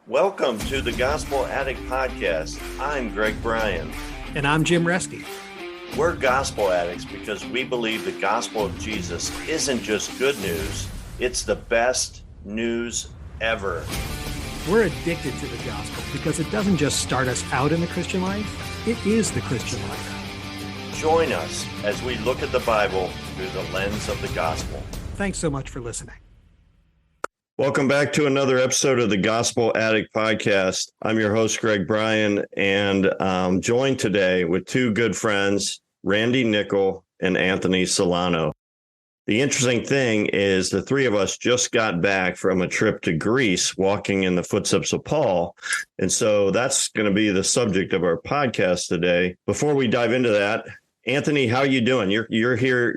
Welcome to the Gospel Addict Podcast. I'm Greg Bryan. And I'm Jim Reske. We're gospel addicts because we believe the gospel of Jesus isn't just good news, it's the best news ever. We're addicted to the gospel because it doesn't just start us out in the Christian life, it is the Christian life. Join us as we look at the Bible through the lens of the gospel. Thanks so much for listening. Welcome back to another episode of the Gospel Addict Podcast. I'm your host, Greg Bryan, and I'm joined today with two good friends, Randy Nickel and Anthony Silano. The interesting thing is the three of us just got back from a trip to Greece, walking in the footsteps of Paul. And so that's going to be the subject of our podcast today. Before we dive into that, Anthony, how are you doing? You're here.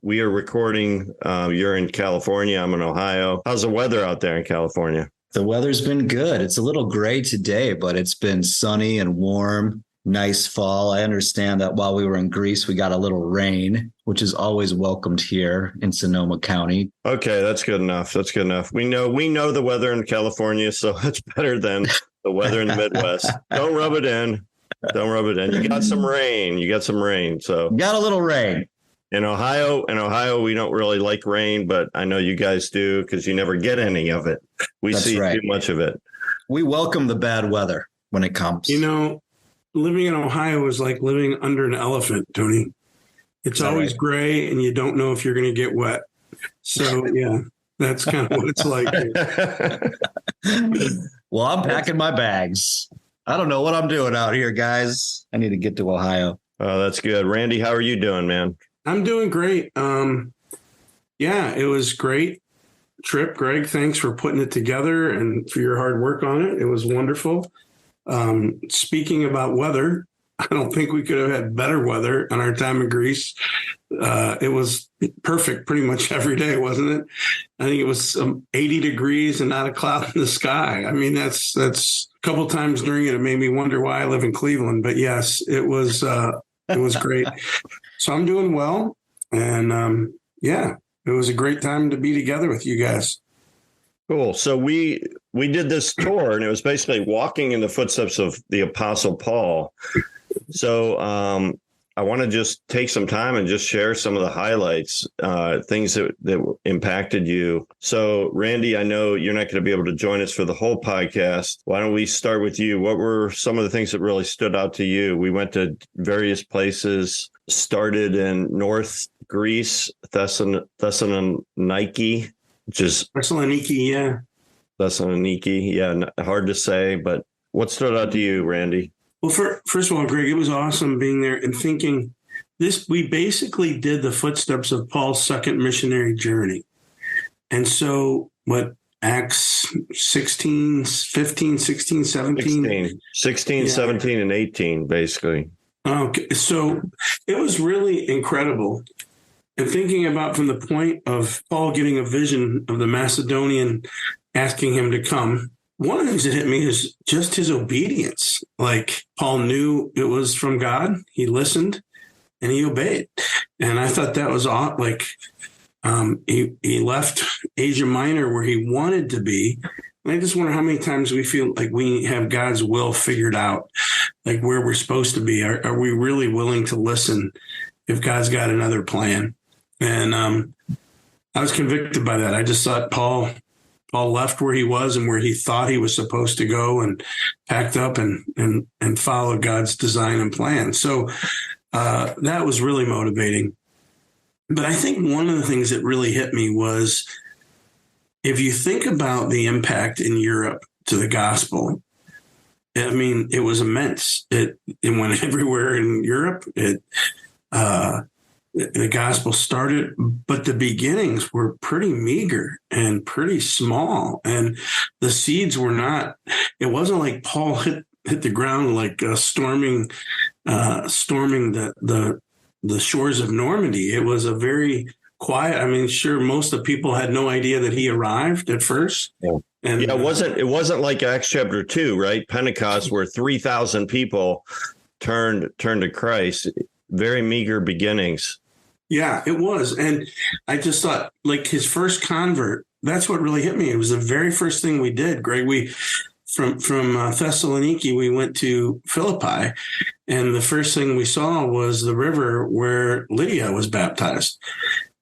We are recording. You're in California. I'm in Ohio. How's the weather out there in California? The weather's been good. It's a little gray today, but it's been sunny and warm. Nice fall. I understand that while we were in Greece, we got a little rain, which is always welcomed here in Sonoma County. Okay, that's good enough. That's good enough. We know the weather in California, so it's better than the weather in the Midwest. Don't rub it in. Don't rub it in. You got some rain. So got a little rain. In Ohio, we don't really like rain, but I know you guys do because you never get any of it. We see too much of it. We welcome the bad weather when it comes. You know, living in Ohio is like living under an elephant, Tony. It's always gray and you don't know if you're going to get wet. So, yeah, that's kind of what it's like here. Well, I'm packing my bags. I don't know what I'm doing out here, guys. I need to get to Ohio. Oh, that's good. Randy, how are you doing, man? I'm doing great. Yeah, it was great trip. Greg, thanks for putting it together and for your hard work on it. It was wonderful. Speaking about weather, I don't think we could have had better weather on our time in Greece. It was perfect pretty much every day, wasn't it? I think it was 80 degrees and not a cloud in the sky. I mean, that's a couple times during it. It made me wonder why I live in Cleveland. But yes, it was great. So I'm doing well. And yeah, it was a great time to be together with you guys. Cool. So we did this tour, and it was basically walking in the footsteps of the Apostle Paul. So I want to just take some time and just share some of the highlights, things that impacted you. So, Randy, I know you're not going to be able to join us for the whole podcast. Why don't we start with you? What were some of the things that really stood out to you? We went to various places, started in North Greece, Thessaloniki, which is Thessaloniki, yeah, hard to say, but what stood out to you, Randy? Well, first of all, Greg, it was awesome being there and thinking this. We basically did the footsteps of Paul's second missionary journey. And so Acts 16, 15, 16, 17? 16, 17, and 18, basically. Okay. So it was really incredible. And thinking about from the point of Paul getting a vision of the Macedonian asking him to come, one of the things that hit me is just his obedience. Like Paul knew it was from God. He listened and he obeyed. And I thought that was like he left Asia Minor where he wanted to be. And I just wonder how many times we feel like we have God's will figured out, like where we're supposed to be. Are we really willing to listen if God's got another plan? And I was convicted by that. I just thought Paul left where he was and where he thought he was supposed to go and packed up and followed God's design and plan. So that was really motivating. But I think one of the things that really hit me was if you think about the impact in Europe to the gospel, I mean, it was immense. It went everywhere in Europe. The gospel started, but the beginnings were pretty meager and pretty small. And the seeds were not, it wasn't like Paul hit the ground like storming the shores of Normandy. It was a very quiet. I mean, sure, most of the people had no idea that he arrived at first. Yeah. And it wasn't like Acts chapter 2, right? Pentecost, where 3,000 people turned to Christ. Very meager beginnings. Yeah, it was. And I just thought, like, his first convert, that's what really hit me. It was the very first thing we did, Greg. from Thessaloniki, we went to Philippi, and the first thing we saw was the river where Lydia was baptized,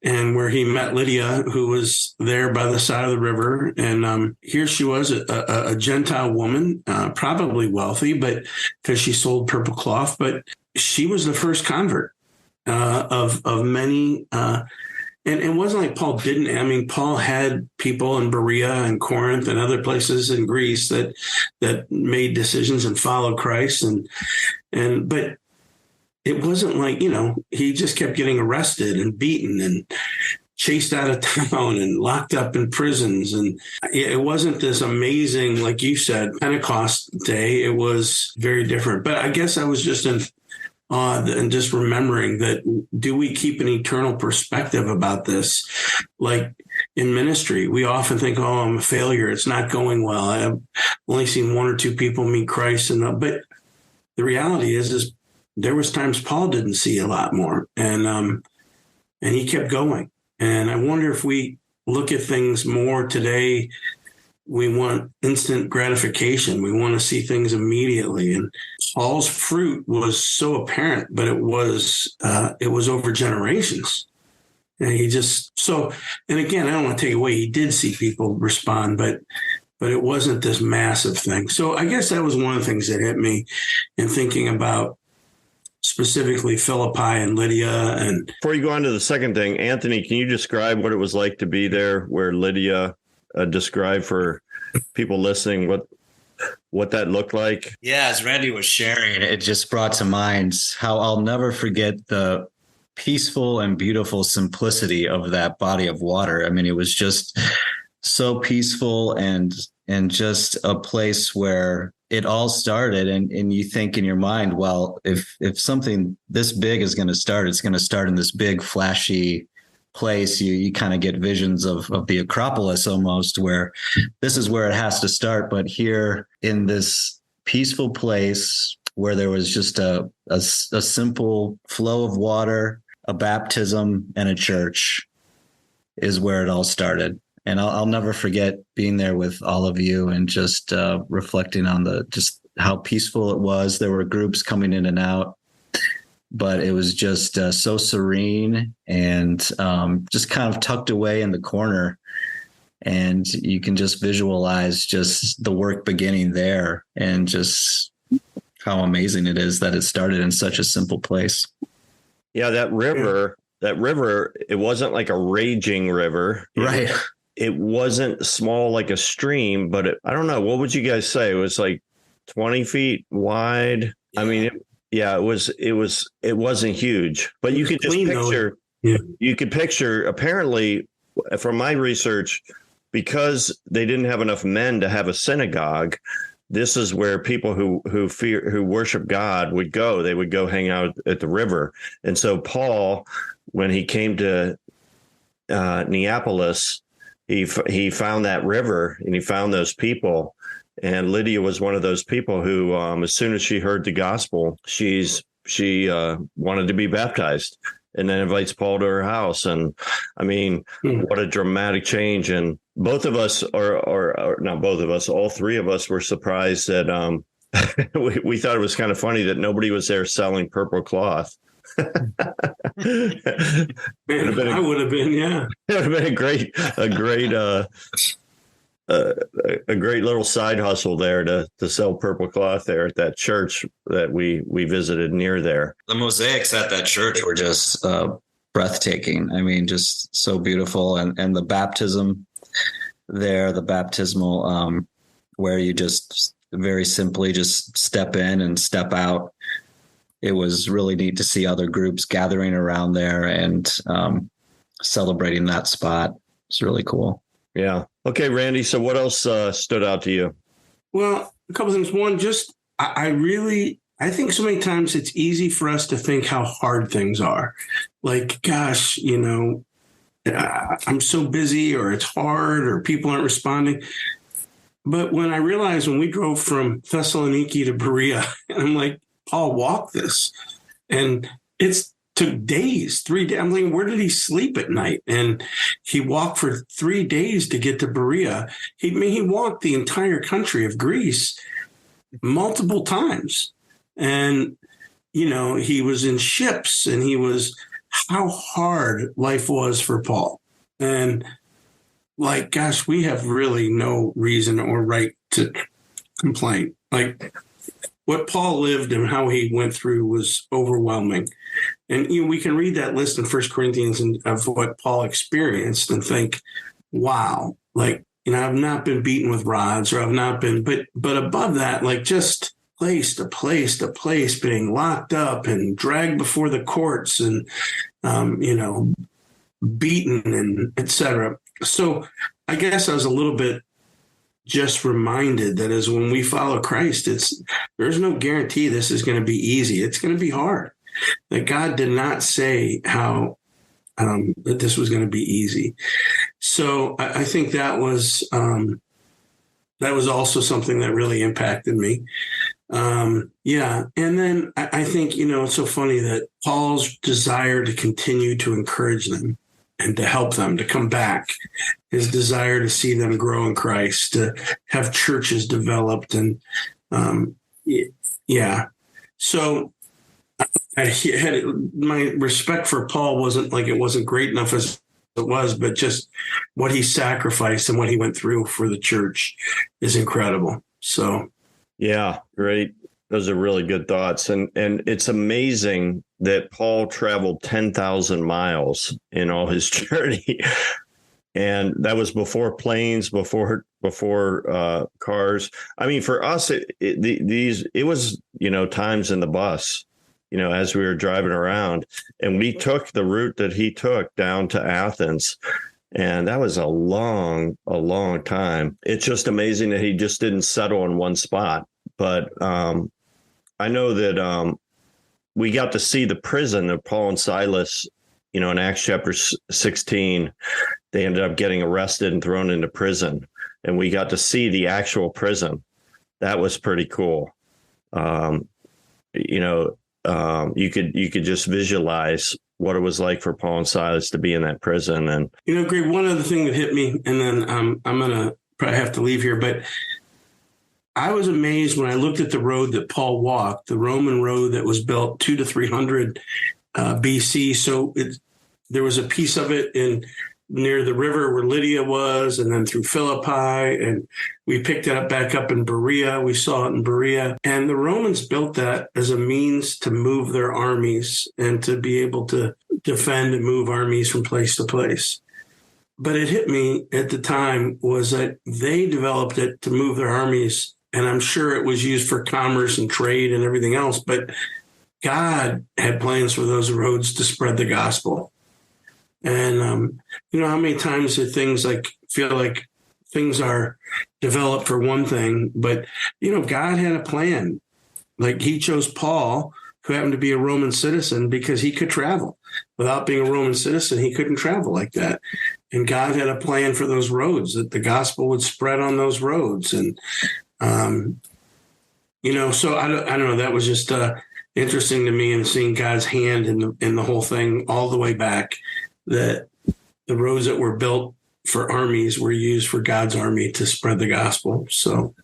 and where he met Lydia, who was there by the side of the river. And here she was, a Gentile woman, probably wealthy, but because she sold purple cloth, but she was the first convert of many. And it wasn't like Paul didn't. I mean, Paul had people in Berea and Corinth and other places in Greece that made decisions and followed Christ. But it wasn't like, he just kept getting arrested and beaten and chased out of town and locked up in prisons. And it wasn't this amazing, like you said, Pentecost day. It was very different. But I guess I was just in awe and just remembering that, do we keep an eternal perspective about this? Like in ministry, we often think, oh, I'm a failure. It's not going well. I've only seen one or two people meet Christ. But the reality is there was times Paul didn't see a lot more, and he kept going. And I wonder if we look at things more today. We want instant gratification. We want to see things immediately. And Paul's fruit was so apparent, but it was over generations. And and again, I don't want to take away, he did see people respond, but it wasn't this massive thing. So I guess that was one of the things that hit me in thinking about specifically Philippi and Lydia. And before you go on to the second thing, Anthony, can you describe what it was like to be there where Lydia describe for people listening what that looked like? Yeah, as Randy was sharing, it just brought to mind how I'll never forget the peaceful and beautiful simplicity of that body of water. I mean, it was just so peaceful and just a place where it all started. And you think in your mind, well, if something this big is going to start, it's going to start in this big flashy place. You kind of get visions of the Acropolis almost, where this is where it has to start. But here in this peaceful place where there was just a simple flow of water, a baptism, and a church is where it all started. And I'll never forget being there with all of you and just reflecting on just how peaceful it was. There were groups coming in and out, but it was just so serene and just kind of tucked away in the corner. And you can just visualize just the work beginning there and just how amazing it is that it started in such a simple place. Yeah, that river, it wasn't like a raging river. Right. It wasn't small like a stream, but I don't know. What would you guys say? It was like 20 feet wide. Yeah. I mean, it wasn't huge, but you could just picture, you could picture, apparently from my research, because they didn't have enough men to have a synagogue, this is where people who worship God would go. They would go hang out at the river. And so Paul, when he came to Neapolis, he found that river and he found those people. And Lydia was one of those people who, as soon as she heard the gospel, she wanted to be baptized, and then invites Paul to her house. And I mean, what a dramatic change. And both of us, or not both of us, all three of us were surprised that we thought it was kind of funny that nobody was there selling purple cloth. Man, I would have been, yeah. It would have been a great little side hustle there to sell purple cloth there at that church that we visited near there. The mosaics at that church were just breathtaking. I mean, just so beautiful. And the baptism there, the baptismal, where you just very simply just step in and step out. It was really neat to see other groups gathering around there and celebrating that spot. It's really cool. Yeah. Okay, Randy. So what else stood out to you? Well, a couple things. One, just I think so many times it's easy for us to think how hard things are. Like, gosh, I'm so busy, or it's hard, or people aren't responding. But when I realized when we drove from Thessaloniki to Berea, and I'm like, Paul walked this, and it's took days, 3 days. I'm thinking, where did he sleep at night? And he walked for 3 days to get to Berea. He walked the entire country of Greece multiple times. And, he was in ships, and how hard life was for Paul. And gosh, we have really no reason or right to complain. What Paul lived and how he went through was overwhelming. And we can read that list in 1 Corinthians of what Paul experienced and think, wow, I've not been beaten with rods, or I've not been, but above that, just place to place to place, being locked up and dragged before the courts and, beaten and et cetera. So I guess I was a little bit just reminded that as when we follow Christ, there's no guarantee this is going to be easy. It's going to be hard. That God did not say how that this was going to be easy. So I think that was also something that really impacted me. Yeah. And then I think, it's so funny that Paul's desire to continue to encourage them and to help them to come back, his desire to see them grow in Christ, to have churches developed. And yeah. So my respect for Paul wasn't it wasn't great enough as it was, but just what he sacrificed and what he went through for the church is incredible. So, yeah, great. Those are really good thoughts. And it's amazing that Paul traveled 10,000 miles in all his journey. And that was before planes, before cars. I mean, for us, it was, times in the bus, as we were driving around, and we took the route that he took down to Athens. And that was a long time. It's just amazing that he just didn't settle in one spot. But I know that we got to see the prison of Paul and Silas, in Acts chapter 16. They ended up getting arrested and thrown into prison. And we got to see the actual prison. That was pretty cool. You could just visualize what it was like for Paul and Silas to be in that prison. And Greg, one other thing that hit me, and then I'm gonna probably have to leave here, but I was amazed when I looked at the road that Paul walked, the Roman road that was built 200 to 300 BC. So there was a piece of it near the river where Lydia was, and then through Philippi, and we picked it up back up in Berea. We saw it in Berea. And the Romans built that as a means to move their armies and to be able to defend and move armies from place to place. But it hit me at the time was that they developed it to move their armies, and I'm sure it was used for commerce and trade and everything else, but God had plans for those roads to spread the gospel. And, how many times do things feel like things are developed for one thing, but, God had a plan. He chose Paul, who happened to be a Roman citizen, because he could travel. Without being a Roman citizen, he couldn't travel like that. And God had a plan for those roads, that the gospel would spread on those roads. And, so I don't know, that was just interesting to me, and seeing God's hand in the whole thing all the way back, that the roads that were built for armies were used for God's army to spread the gospel. So,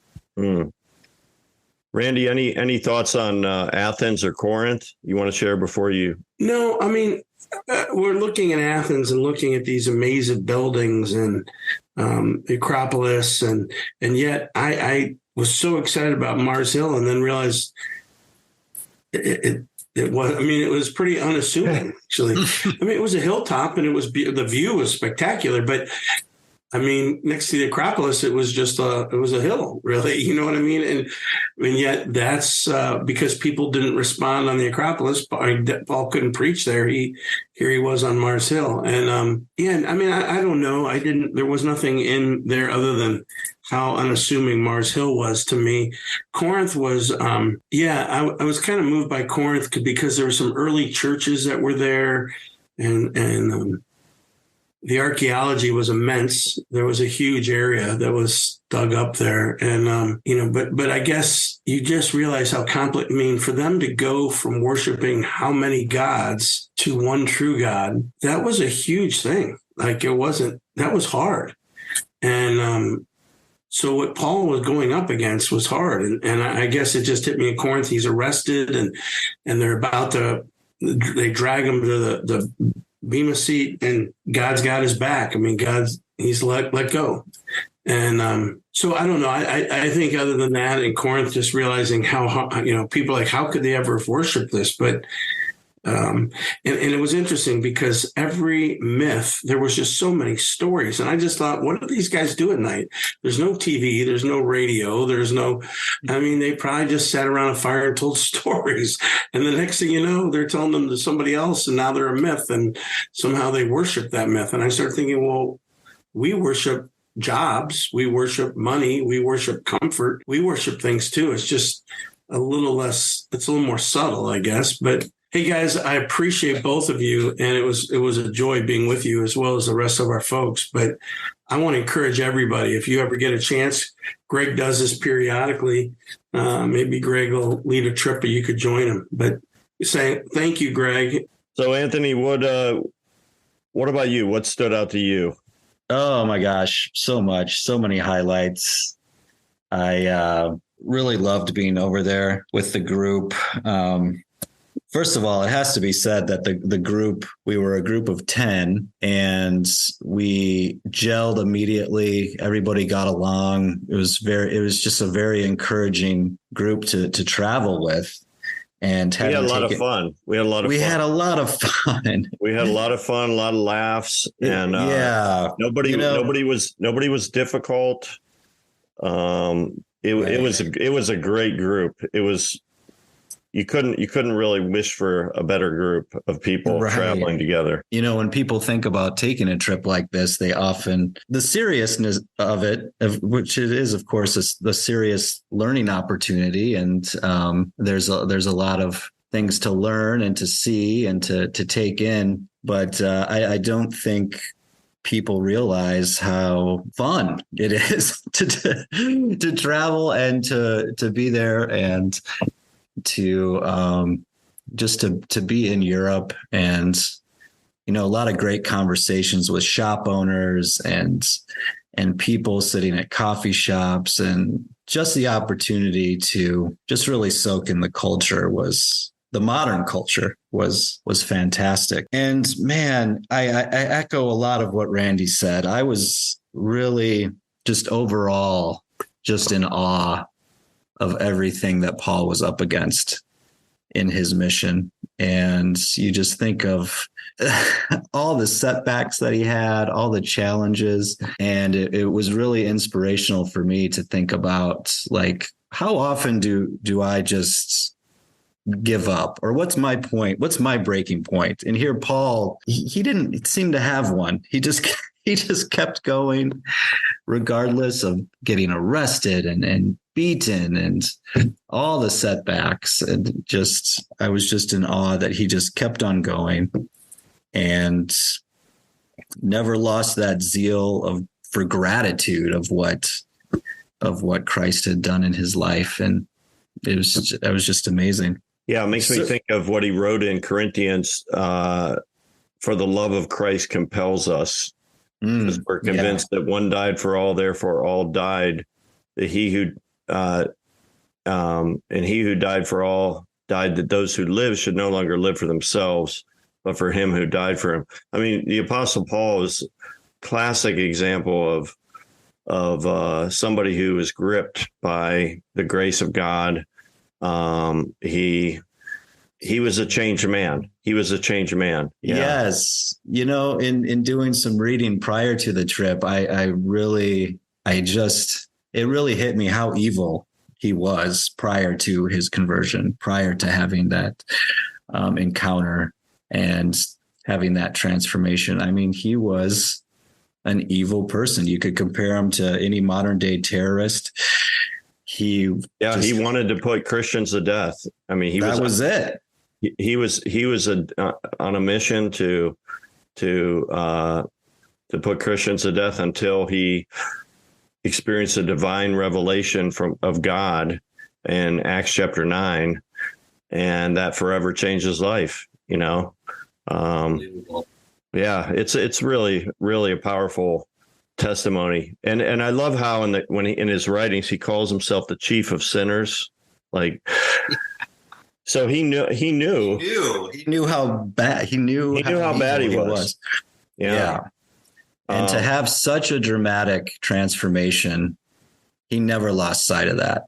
Randy, any thoughts on Athens or Corinth you want to share before you? No, I mean, we're looking at Athens and looking at these amazing buildings and the Acropolis, and yet I was so excited about Mars Hill, and then realized it was pretty unassuming, actually. It was a hilltop, and the view was spectacular, but next to the Acropolis, it was just a hill, really. You know what I mean? And yet that's because people didn't respond on the Acropolis. Paul couldn't preach there. Here he was on Mars Hill. And I don't know. There was nothing in there other than how unassuming Mars Hill was to me. Corinth was, I was kind of moved by Corinth because there were some early churches that were there, and the archaeology was immense. There was a huge area that was dug up there. And, but I guess you just realize how complex, I mean, for them to go from worshiping how many gods to one true God, that was a huge thing. Like that was hard. And, so what Paul was going up against was hard. And I guess it just hit me in Corinth. He's arrested and they're they drag him to the Bema seat, and God's got his back. I mean, he's let go. And so I don't know. I think other than that, in Corinth, just realizing how, people like, how could they ever worship this? But and it was interesting because every myth, there was just so many stories. And I just thought, what do these guys do at night? There's no TV, there's no radio, they probably just sat around a fire and told stories. And the next thing you know, they're telling them to somebody else, and now they're a myth, and somehow they worship that myth. And I started thinking, well, we worship jobs, we worship money, we worship comfort, we worship things too. It's just it's a little more subtle, I guess. But hey guys, I appreciate both of you, and it was a joy being with you as well as the rest of our folks. But I want to encourage everybody, if you ever get a chance, Greg does this periodically. Maybe Greg will lead a trip, or you could join him. But thank you, Greg. So Anthony, what about you? What stood out to you? Oh my gosh, so much, so many highlights. I really loved being over there with the group. First of all, it has to be said that the group, we were a group of 10, and we gelled immediately. Everybody got along. It was just a very encouraging group to travel with. And we had a lot of fun. We had a lot of fun, a lot of laughs, and nobody was difficult. It was a great group. It was. You couldn't really wish for a better group of people traveling together. When people think about taking a trip like this, they often, the seriousness of it, which it is, of course, the serious learning opportunity. And there's a lot of things to learn and to see and to take in. But I don't think people realize how fun it is to travel and to be there and to just to be in Europe, and a lot of great conversations with shop owners and people sitting at coffee shops, and just the opportunity to just really soak in the modern culture was fantastic. And man, I echo a lot of what Randy said. I was really just overall just in awe of everything that Paul was up against in his mission. And you just think of all the setbacks that he had, all the challenges. And it was really inspirational for me to think about, like, how often do I just give up? Or what's my point? What's my breaking point? And here, Paul, he didn't seem to have one. He just kept going, regardless of getting arrested and beaten and all the setbacks. And I was just in awe that he just kept on going and never lost that zeal for gratitude of what Christ had done in his life. And that was just amazing. Yeah. It makes me think of what he wrote in Corinthians, for the love of Christ compels us. Because we're convinced that one died for all, therefore all died. That he who died for all died, that those who live should no longer live for themselves, but for him who died for him. I mean, the Apostle Paul is a classic example of somebody who was gripped by the grace of God. He was a changed man. He was a changed man. Yeah. Yes. In doing some reading prior to the trip, it really hit me how evil he was prior to his conversion, prior to having that encounter and having that transformation. I mean, he was an evil person. You could compare him to any modern day terrorist. He wanted to put Christians to death. I mean, that was it. He was on a mission to to put Christians to death until he experienced a divine revelation of God in Acts chapter 9, and that forever changed his life. Yeah, it's really, really a powerful testimony. And I love how in his writings, he calls himself the chief of sinners. Like, so he knew how bad he was. Yeah. And to have such a dramatic transformation, he never lost sight of that.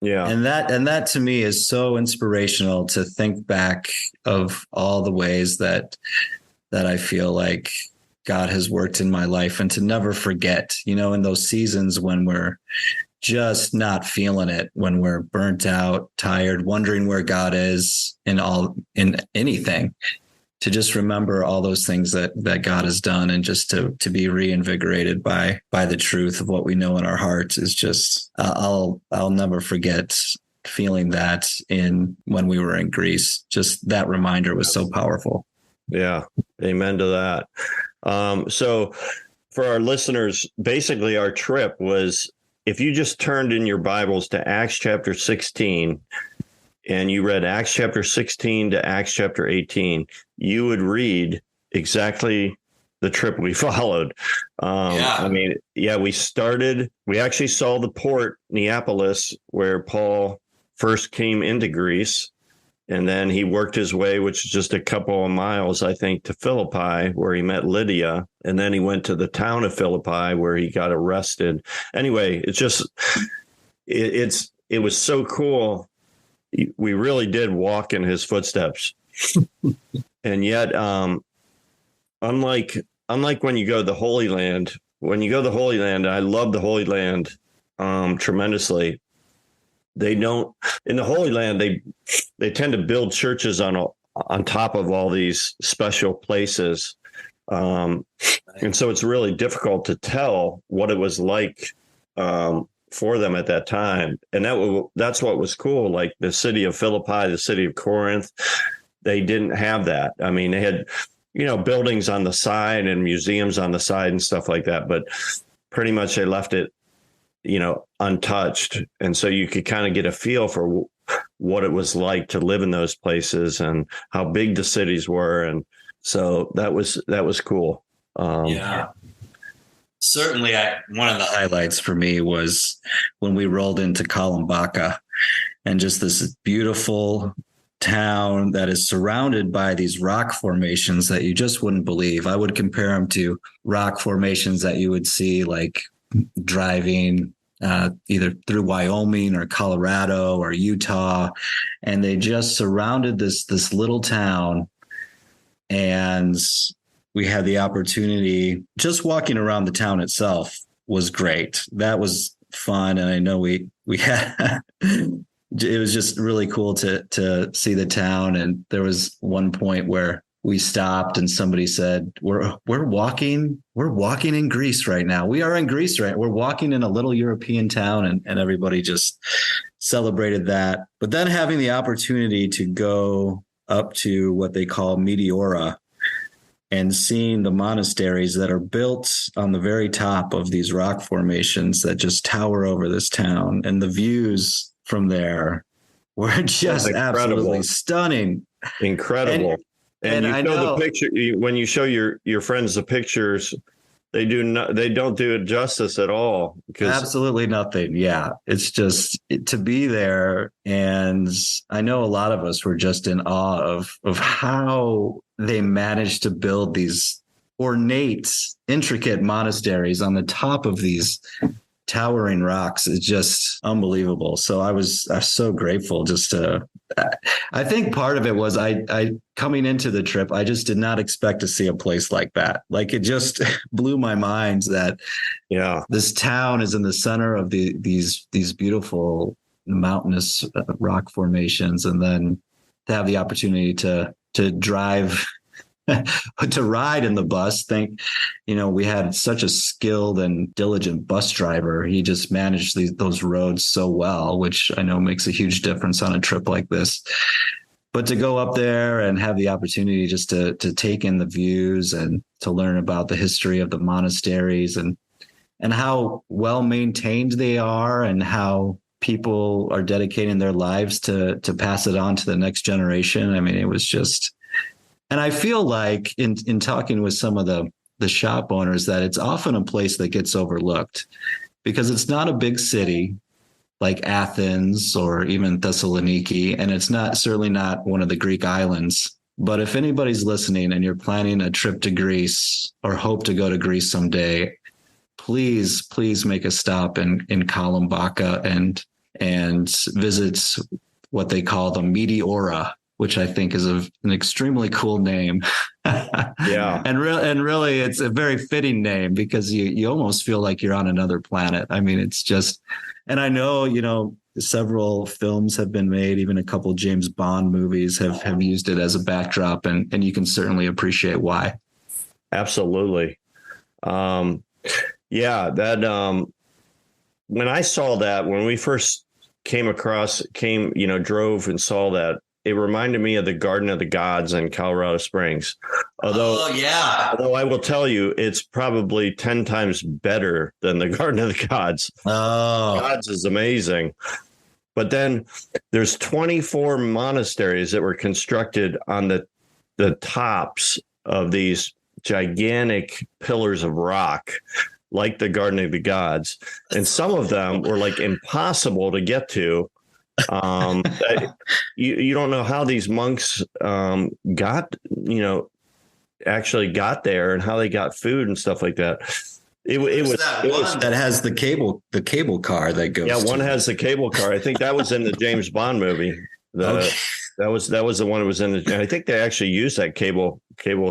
Yeah. And that to me is so inspirational, to think back of all the ways that I feel like God has worked in my life, and to never forget, in those seasons when we're just not feeling it, when we're burnt out, tired, wondering where God is in anything, to just remember all those things that God has done, and just to be reinvigorated by the truth of what we know in our hearts is just, I'll never forget feeling that when we were in Greece. Just that reminder was so powerful. Yeah. Amen to that. So for our listeners, basically our trip was, if you just turned in your Bibles to Acts chapter 16 and you read Acts chapter 16 to Acts chapter 18, you would read exactly the trip we followed. We actually saw the port, Neapolis, where Paul first came into Greece. And then he worked his way, which is just a couple of miles, I think, to Philippi, where he met Lydia. And then he went to the town of Philippi, where he got arrested. Anyway, it was so cool. We really did walk in his footsteps. And yet, unlike when you go to the Holy Land, I love the Holy Land tremendously. They don't, in the Holy Land, they tend to build churches on top of all these special places. And so it's really difficult to tell what it was like for them at that time. And that's what was cool. Like the city of Philippi, the city of Corinth, they didn't have that. I mean, they had, buildings on the side and museums on the side and stuff like that, but pretty much they left it, untouched. And so you could kind of get a feel for what it was like to live in those places and how big the cities were. And so that was cool. Yeah. Certainly, one of the highlights for me was when we rolled into Kalambaka, and just this beautiful town that is surrounded by these rock formations that you just wouldn't believe. I would compare them to rock formations that you would see like driving either through Wyoming or Colorado or Utah, and they just surrounded this little town. And we had the opportunity, just walking around the town itself was great. That was fun. And I know we had, it was just really cool to see the town. And there was one point where we stopped and somebody said, we're walking in Greece right now. We are in Greece, right? We're walking in a little European town, and everybody just celebrated that. But then having the opportunity to go up to what they call Meteora and seeing the monasteries that are built on the very top of these rock formations that just tower over this town, and the views from there were just absolutely stunning. Incredible. And you show the picture, when you show your friends the pictures, they don't do it justice at all. Absolutely nothing. Yeah. It's just to be there. And I know a lot of us were just in awe of how they managed to build these ornate, intricate monasteries on the top of these towering rocks. Is just unbelievable. So I was so grateful I think part of it was I coming into the trip, I just did not expect to see a place like that. Like, it just blew my mind that this town is in the center of these beautiful mountainous rock formations, and then to have the opportunity to drive to ride in the bus. We had such a skilled and diligent bus driver. He just managed those roads so well, which I know makes a huge difference on a trip like this. But to go up there and have the opportunity just to take in the views and to learn about the history of the monasteries and how well maintained they are and how people are dedicating their lives to pass it on to the next generation. I mean, it was just, and I feel like in talking with some of the shop owners that it's often a place that gets overlooked because it's not a big city like Athens or even Thessaloniki, and it's certainly not one of the Greek islands. But if anybody's listening and you're planning a trip to Greece or hope to go to Greece someday, please make a stop in Kalimbaka and visit what they call the Meteora, which I think is an extremely cool name. Yeah. And really it's a very fitting name because you almost feel like you're on another planet. I mean, it's just, and I know, several films have been made, even a couple James Bond movies have used it as a backdrop, and you can certainly appreciate why. Absolutely. Yeah, that when I saw that, when we first drove and saw that, it reminded me of the Garden of the Gods in Colorado Springs. Although I will tell you, it's probably 10 times better than the Garden of the Gods. Oh, Gods is amazing. But then there's 24 monasteries that were constructed on the tops of these gigantic pillars of rock, like the Garden of the Gods. And some of them were like impossible to get to. You don't know how these monks actually got there and how they got food and stuff like that. It was that has the cable car that goes. Yeah, one has the cable car. I think that was in the James Bond movie. Okay. That was the one that was in the. I think they actually used that cable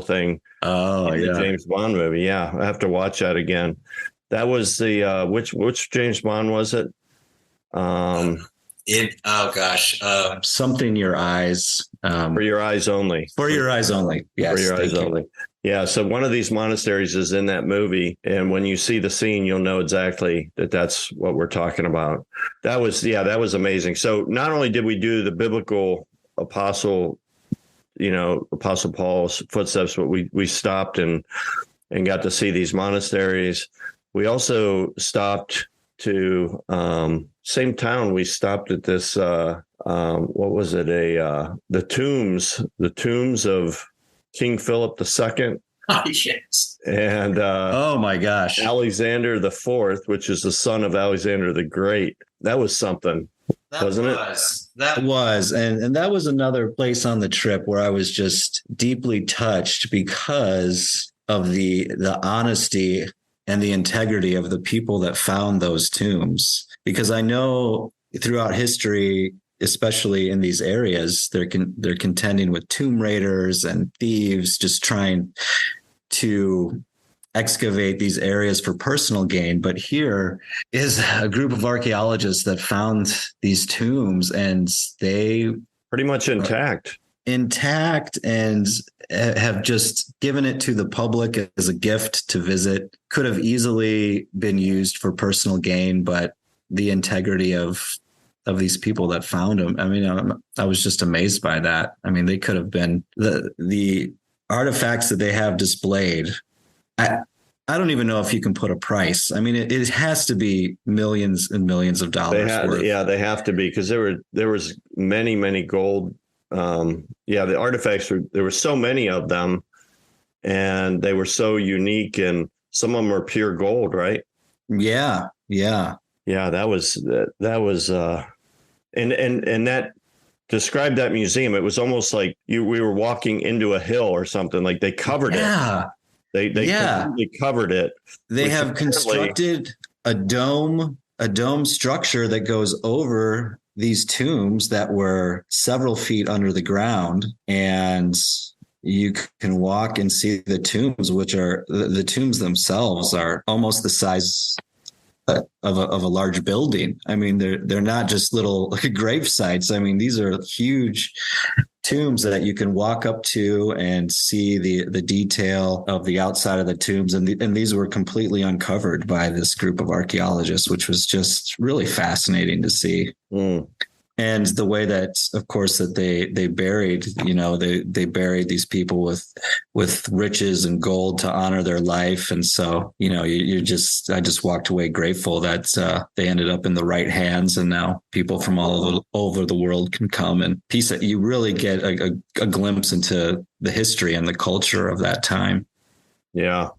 thing. Oh, in the James Bond movie. Yeah, I have to watch that again. That was the which James Bond was it? Something your eyes. For your eyes only. For your eyes only. Yes. For your eyes only. Yeah. So one of these monasteries is in that movie. And when you see the scene, you'll know exactly that's what we're talking about. That was amazing. So not only did we do the biblical Apostle Paul's footsteps, but we stopped and got to see these monasteries. We also stopped to same town. We stopped at this what was it? The tombs of King Philip II. Oh, yes. And oh my gosh, Alexander the Fourth, which is the son of Alexander the Great. That was something, wasn't it? That was, and that was another place on the trip where I was just deeply touched because of the honesty and the integrity of the people that found those tombs. Because I know throughout history, especially in these areas, they're contending with tomb raiders and thieves, just trying to excavate these areas for personal gain. But here is a group of archaeologists that found these tombs, and they pretty much intact and have just given it to the public as a gift to visit. Could have easily been used for personal gain, but the integrity of these people that found them. I mean, I was just amazed by that. I mean, they could have been the artifacts that they have displayed. I don't even know if you can put a price. I mean, it has to be millions and millions of dollars worth. Yeah, they have to be, because there was many gold. The artifacts there were so many of them, and they were so unique, and some of them are pure gold, right? Yeah. That was and that described that museum. It was almost like we were walking into a hill or something. Like they covered it. They completely covered it. They have constructed a dome structure that goes over these tombs that were several feet under the ground, and you can walk and see the tombs, which are the tombs themselves are almost the size of a large building. I mean, they're not just little grave sites. I mean, these are huge tombs that you can walk up to and see the detail of the outside of the tombs. And these were completely uncovered by this group of archaeologists, which was just really fascinating to see. And the way that, of course, that they buried, they buried these people with riches and gold to honor their life. And so, I just walked away grateful that they ended up in the right hands. And now people from all over the world can come and you really get a glimpse into the history and the culture of that time. Yeah.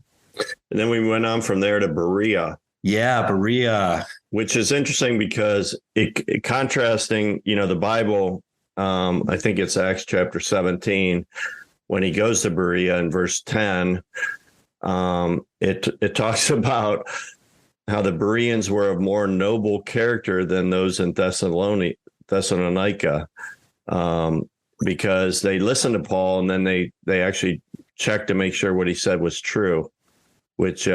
And then we went on from there to Berea. Yeah, Berea. Which is interesting because it contrasting, the Bible, I think it's Acts chapter 17, when he goes to Berea in verse 10, it talks about how the Bereans were of more noble character than those in Thessalonica, because they listened to Paul and then they actually checked to make sure what he said was true, which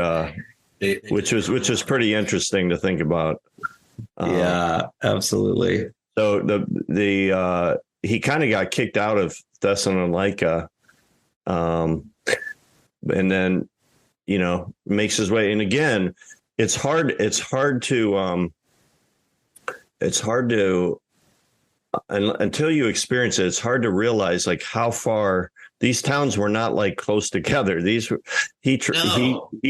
was pretty interesting to think about. Yeah, absolutely. So he kind of got kicked out of Thessalonica, and then makes his way. And again, it's hard to until you experience it. It's hard to realize like how far. These towns were not like close together. He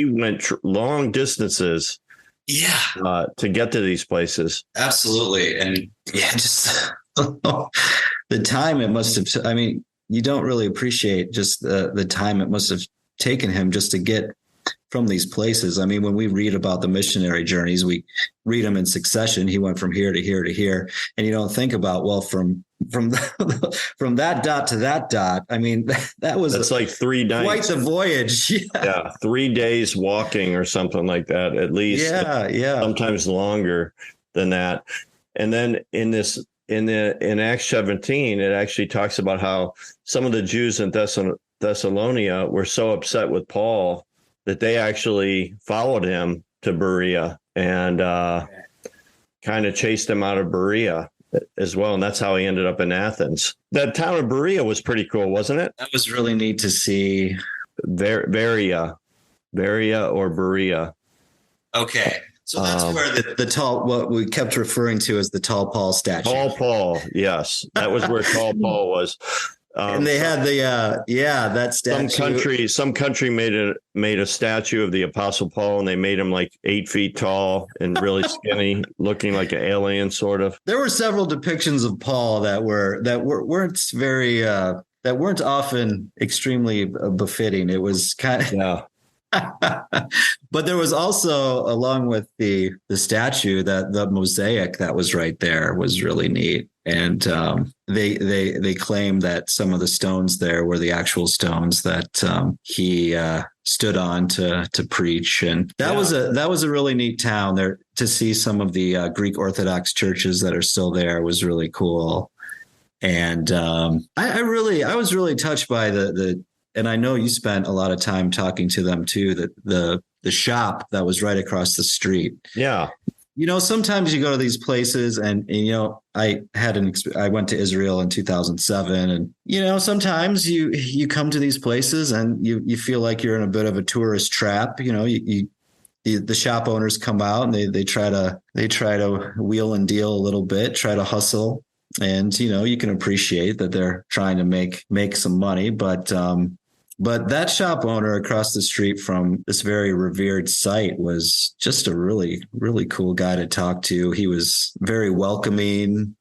went long distances, to get to these places. Absolutely, and just the time it must have. I mean, you don't really appreciate just the time it must have taken him just to get from these places. I mean, when we read about the missionary journeys, we read them in succession. He went from here to here to here, and you don't think about from that dot to that dot. I mean, that's like 3 nights. Quite the voyage. Yeah, 3 days walking or something like that, at least. Yeah. Sometimes longer than that. And then in Acts 17, it actually talks about how some of the Jews in Thessalonica were so upset with Paul that they actually followed him to Berea and kind of chased him out of Berea as well. And that's how he ended up in Athens. That town of Berea was pretty cool, wasn't it? That was really neat to see. Berea or Berea. Okay. So that's where the tall, what we kept referring to as the Tall Paul statue. Tall Paul, yes. That was where Tall Paul was. And they had that statue. Some country made a statue of the Apostle Paul, and they made him like 8 feet tall and really skinny, looking like an alien, sort of. There were several depictions of Paul that weren't often extremely befitting. It was kind of But there was also, along with the statue, that the mosaic that was right there was really neat. And they claim that some of the stones there were the actual stones that he stood on to preach. And that was a really neat town there. To see some of the Greek Orthodox churches that are still there was really cool. And I was really touched by and I know you spent a lot of time talking to them too, the shop that was right across the street. Yeah. Sometimes you go to these places and I went to Israel in 2007, and, sometimes you come to these places and you feel like you're in a bit of a tourist trap. The shop owners come out and they try to wheel and deal a little bit, try to hustle. And, you can appreciate that they're trying to make some money, but that shop owner across the street from this very revered site was just a really, really cool guy to talk to. He was very welcoming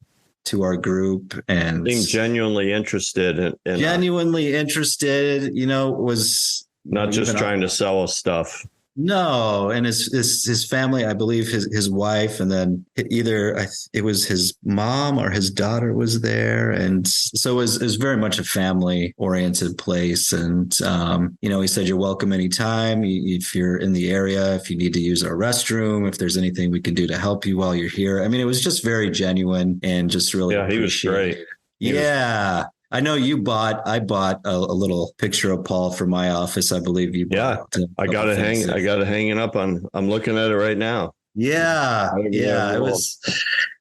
to our group and seemed genuinely interested. Genuinely interested, was not just trying to sell us stuff. No, and his family, I believe his wife, and then it was his mom or his daughter was there, and so it was very much a family oriented place. And he said you're welcome anytime if you're in the area, if you need to use our restroom, if there's anything we can do to help you while you're here. I mean, it was just very genuine and just really he was great. I know I bought a little picture of Paul for my office. I believe you bought. I got it hanging up I'm looking at it right now. Yeah. Yeah. It was,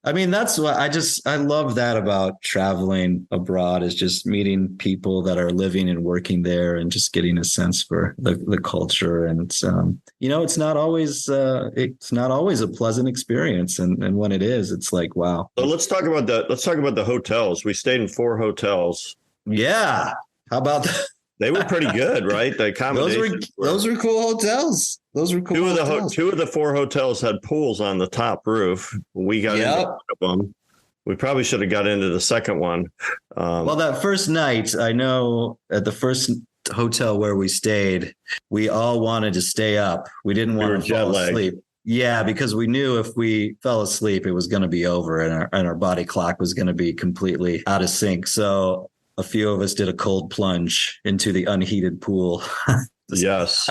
I mean, that's what I love that about traveling abroad is just meeting people that are living and working there and just getting a sense for the culture. And, it's not always a pleasant experience. And when it is, it's like, wow. So let's talk about the hotels. We stayed in 4 hotels. Yeah. How about that? They were pretty good, right? The accommodations those were cool hotels. Those were cool. Two of the 4 hotels had pools on the top roof. We got into one of them. We probably should have got into the second one. Well, that first night, I know at the first hotel where we stayed, we all wanted to stay up. We didn't want to fall asleep. Yeah, because we knew if we fell asleep, it was going to be over, and our body clock was going to be completely out of sync. So a few of us did a cold plunge into the unheated pool. Yes.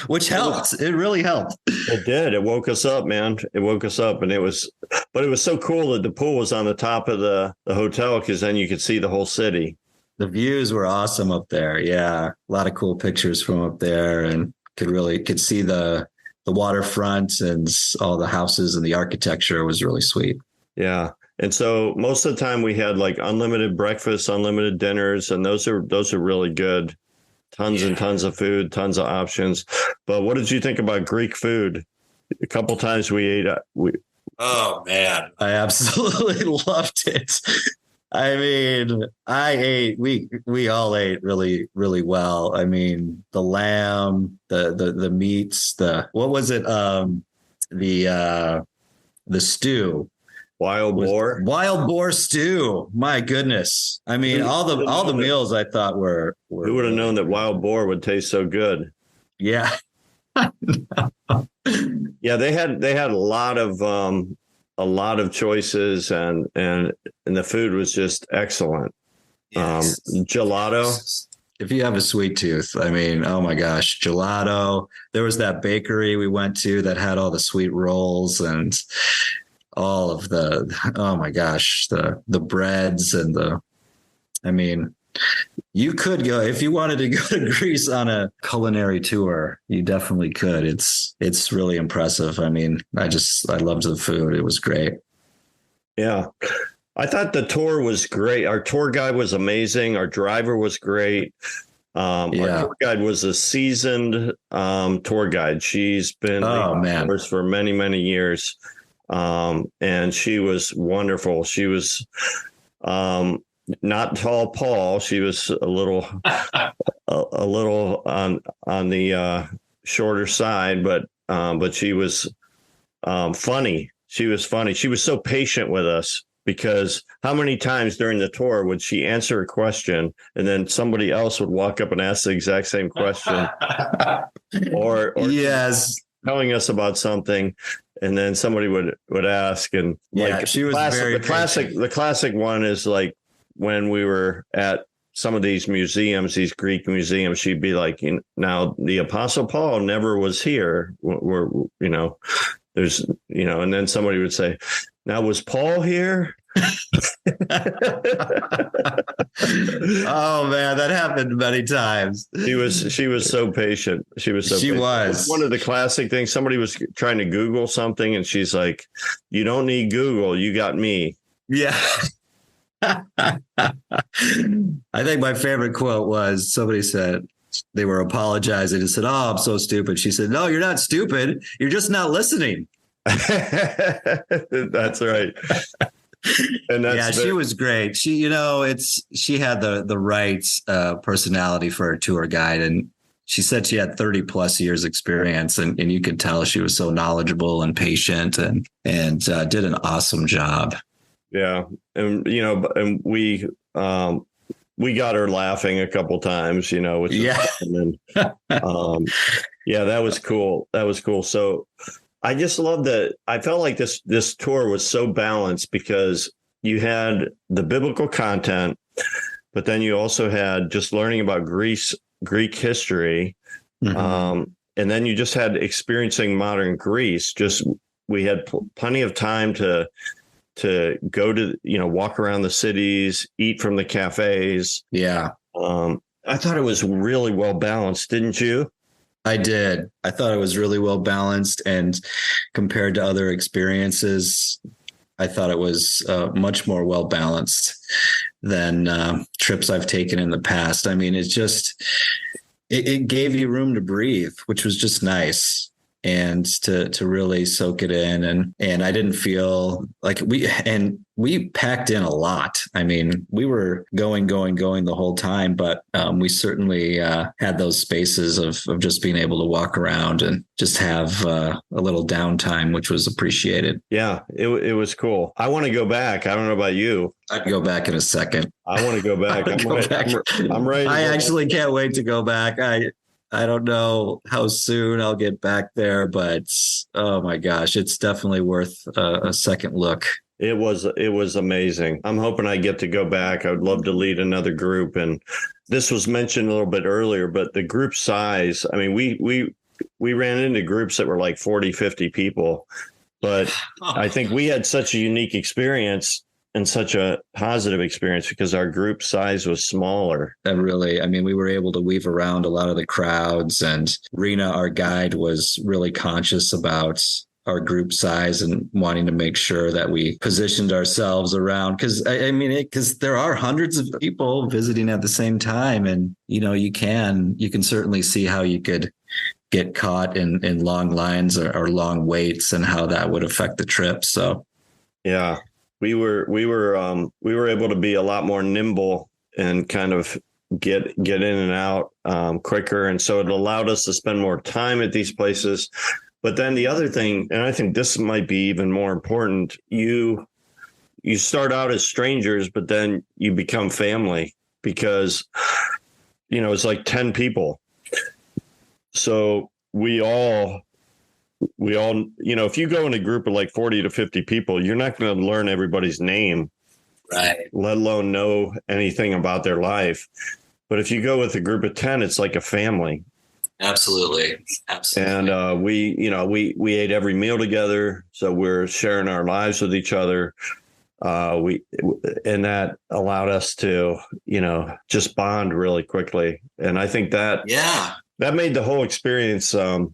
Which helped. It really helped. It did. It woke us up, man. It woke us up. And it was so cool that the pool was on the top of the hotel because then you could see the whole city. The views were awesome up there. Yeah. A lot of cool pictures from up there and could see the waterfront and all the houses and the architecture was really sweet. Yeah. And so most of the time we had like unlimited breakfast, unlimited dinners, and those are really good. Tons and tons of food, tons of options. But what did you think about Greek food? A couple times we ate. Oh man, I absolutely loved it. I mean, we all ate really, really well. I mean, the lamb, the meats, what was it? The stew. Wild boar stew. My goodness. I mean, all the meals I thought were who would have known that wild boar would taste so good? Yeah. Yeah, they had a lot of choices and the food was just excellent. Yes. Gelato. If you have a sweet tooth, I mean, oh my gosh, gelato. There was that bakery we went to that had all the sweet rolls and all of oh my gosh, the breads and you could go if you wanted to go to Greece on a culinary tour, you definitely could. It's really impressive. I mean, I loved the food. It was great. Yeah. I thought the tour was great. Our tour guide was amazing. Our driver was great. Our tour guide was a seasoned tour guide. She's been for many, many years. And she was wonderful. She was not tall Paul. She was a little on the shorter side, but she was funny. She was funny. She was so patient with us because how many times during the tour would she answer a question and then somebody else would walk up and ask the exact same question or yes, telling us about something. And then somebody would ask, and she was the classic one is like when we were at some of these museums, these Greek museums, she'd be like, now the Apostle Paul never was here. There's, and then somebody would say, now was Paul here? Oh man, that happened many times. She was so patient. She was one of the classic things. Somebody was trying to Google something and she's like, you don't need Google, you got me. Yeah. I think my favorite quote was somebody said they were apologizing and said, oh, I'm so stupid. She said, no, you're not stupid, you're just not listening. That's right. And she was great. She, she had the right personality for a tour guide. And she said she had 30 plus years experience and you could tell she was so knowledgeable and patient and did an awesome job. Yeah. And, and we got her laughing a couple times, which is awesome. And, that was cool. That was cool. So I just love that. I felt like this tour was so balanced because you had the biblical content, but then you also had just learning about Greek history. Mm-hmm. And then you just had experiencing modern Greece. We had plenty of time to go to, walk around the cities, eat from the cafes. Yeah. I thought it was really well balanced. Didn't you? I did. I thought it was really well balanced, and compared to other experiences, I thought it was much more well balanced than trips I've taken in the past. I mean, it gave you room to breathe, which was just nice, and to really soak it in. And I didn't feel like we packed in a lot. I mean, we were going the whole time, but we certainly had those spaces of just being able to walk around and just have a little downtime, which was appreciated. Yeah, it was cool. I want to go back. I don't know about you. I'd go back in a second. I want to go back. I'm ready. I actually can't wait to go back. I don't know how soon I'll get back there, but oh my gosh, it's definitely worth a second look. It was amazing. I'm hoping I get to go back. I would love to lead another group. And this was mentioned a little bit earlier, but the group size, I mean, we ran into groups that were like 40, 50 people, but I think we had such a unique experience and such a positive experience because our group size was smaller. That really, I mean, we were able to weave around a lot of the crowds, and Rena, our guide, was really conscious about our group size and wanting to make sure that we positioned ourselves around, because because there are hundreds of people visiting at the same time, and you can certainly see how you could get caught in long lines or long waits and how that would affect the trip. So yeah, we were able to be a lot more nimble and kind of get in and out quicker, and so it allowed us to spend more time at these places. But then the other thing, and I think this might be even more important, you start out as strangers, but then you become family because, it's like 10 people. So we all, if you go in a group of like 40 to 50 people, you're not going to learn everybody's name, right? Let alone know anything about their life. But if you go with a group of 10, it's like a family. Absolutely. And we ate every meal together, so we're sharing our lives with each other. And that allowed us to, just bond really quickly. And I think that made the whole experience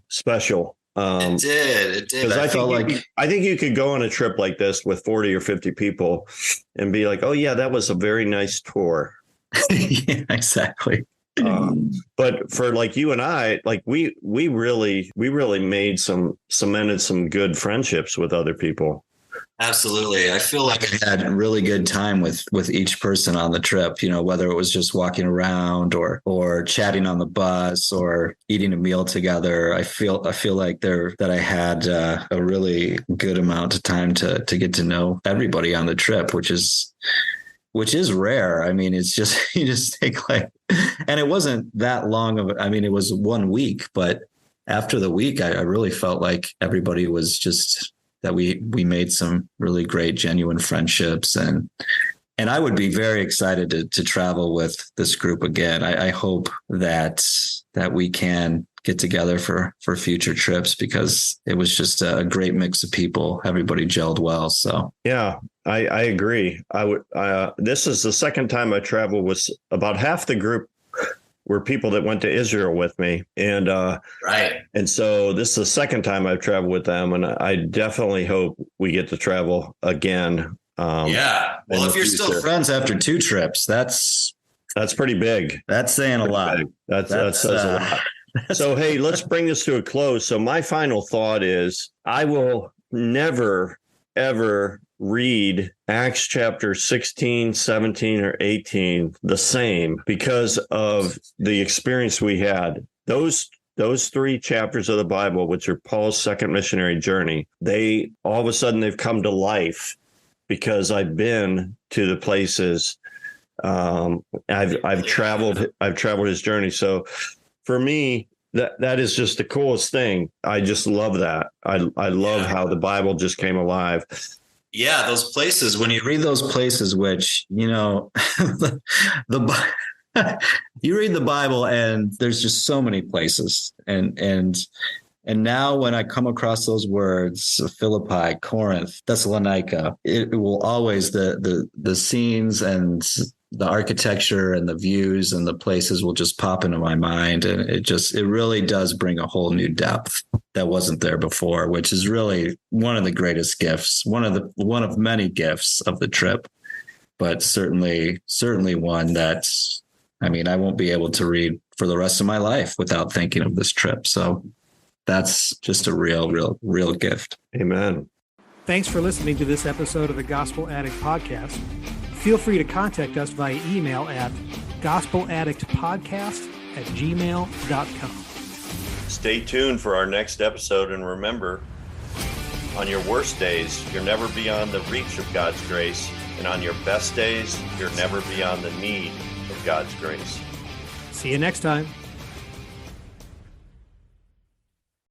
special. It did. Because I think you could go on a trip like this with 40 or 50 people and be like, oh yeah, that was a very nice tour. Yeah, exactly. But for like you and I, like we really cemented some good friendships with other people. Absolutely. I feel like I had a really good time with each person on the trip, whether it was just walking around or chatting on the bus or eating a meal together. I feel like that I had a really good amount of time to get to know everybody on the trip, which is rare. I mean, it's just, you just take and it wasn't that long it was 1 week, but after the week, I really felt like everybody was just, that we made some really great, genuine friendships. And I would be very excited to travel with this group again. I hope that we can get together for future trips, because it was just a great mix of people. Everybody gelled well. So yeah, I agree. This is the second time I traveled with about half the group were people that went to Israel with me. And right. And so this is the second time I've traveled with them. And I definitely hope we get to travel again. Yeah. Well, if you're still friends after 2 trips, that's pretty big. That's saying a lot. That says a lot. So, hey, let's bring this to a close. So my final thought is I will never, ever read Acts chapter 16, 17, or 18 the same because of the experience we had. Those 3 chapters of the Bible, which are Paul's second missionary journey, they all of a sudden they've come to life because I've been to the places. I've traveled his journey. So for me, that is just the coolest thing. I just love that. I love how the Bible just came alive. Yeah, those places, when you read those places, which, you read the Bible and there's just so many places. And now when I come across those words, Philippi, Corinth, Thessalonica, it will always, the scenes and the architecture and the views and the places will just pop into my mind. And it really does bring a whole new depth that wasn't there before, which is really one of the greatest gifts, one of many gifts of the trip, but certainly one that, I mean, I won't be able to read for the rest of my life without thinking of this trip. So that's just a real gift. Amen. Thanks for listening to this episode of the Gospel Addict Podcast. Feel free to contact us via email at gospeladdictpodcast@gmail.com. Stay tuned for our next episode, and remember, on your worst days, you're never beyond the reach of God's grace, and on your best days, you're never beyond the need of God's grace. See you next time.